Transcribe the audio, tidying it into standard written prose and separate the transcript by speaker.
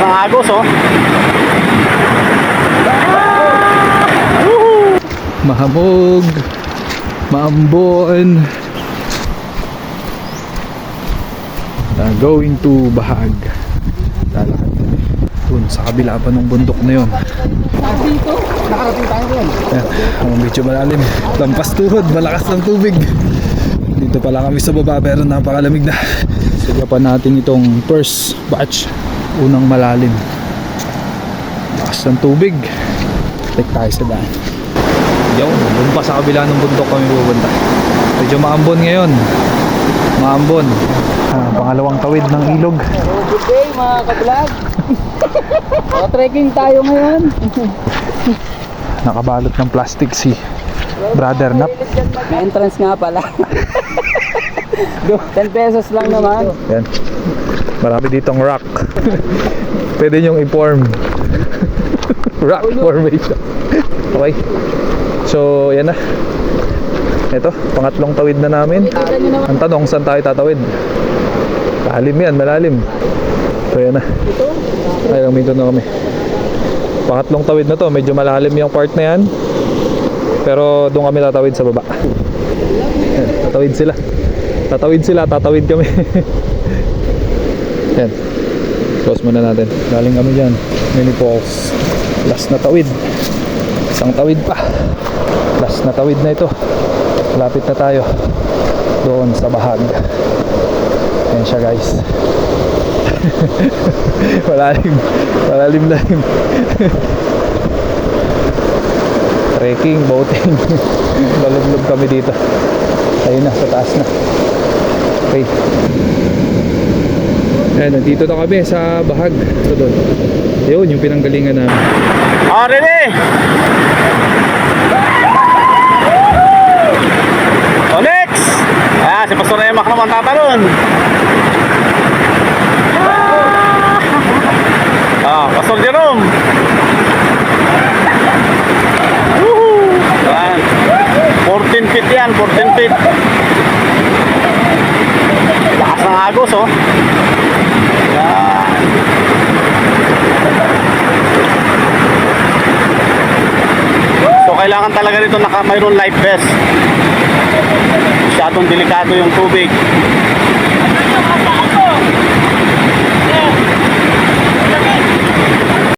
Speaker 1: ng agos, oh.
Speaker 2: Mahamog, Maambon. Going to Bahag. Lalakad dun sa kabila pa ng bundok na yun.
Speaker 1: Dito, nakarating tayo rin.
Speaker 2: Ang medyo malalim, lampas tuhod, malakas ng tubig. Dito pala kami sa baba pero napakalamig na. Sige pa natin itong first batch, unang malalim. Lakas ng tubig. Take tayo sa daan. Yung pa sa kabila ng bundok kami pupunta. Medyo maambon ngayon. Maambon. Pangalawang tawid ng ilog.
Speaker 1: Good day mga ka-vlog. Trekking tayo ngayon.
Speaker 2: Nakabalot ng plastic si Brother Nap.
Speaker 1: May entrance nga pala. 10 pesos lang naman.
Speaker 2: Yan. Marami ditong rock. Pwede nyong i-form. Rock formation. Okay. So, yan na. Ito, pangatlong tawid na namin. Ang tanong, saan tayo tatawid? Malalim yan, malalim. So, yan na. Ay, lang minto na kami. Pangatlong tawid na to. Medyo malalim yung part na yan. Pero doon kami tatawid sa baba. Yan, tatawid sila. Tatawid sila, tatawid kami. Yan. Close muna natin. Galing kami dyan. Mini Falls. Last na tawid. Isang tawid pa. Last na tawid na ito. Lapit na tayo doon sa Bahag. Yan siya guys. Malalim. Malalim na yun. Trekking, boating. Balublob kami dito. Ayun na, sa taas na. Okay. Ayan, nandito na kami sa Bahag. Ito doon. Yun, yung pinanggalingan namin.
Speaker 1: Ready? So next! Si Pastor Emak naman tatalon. Pastor Jerome. Yan. 14 feet yan, 14 feet. Lakas ng agos, oh. Yan. So kailangan talaga dito mayroon life vest. Masyadong delikado yung tubig.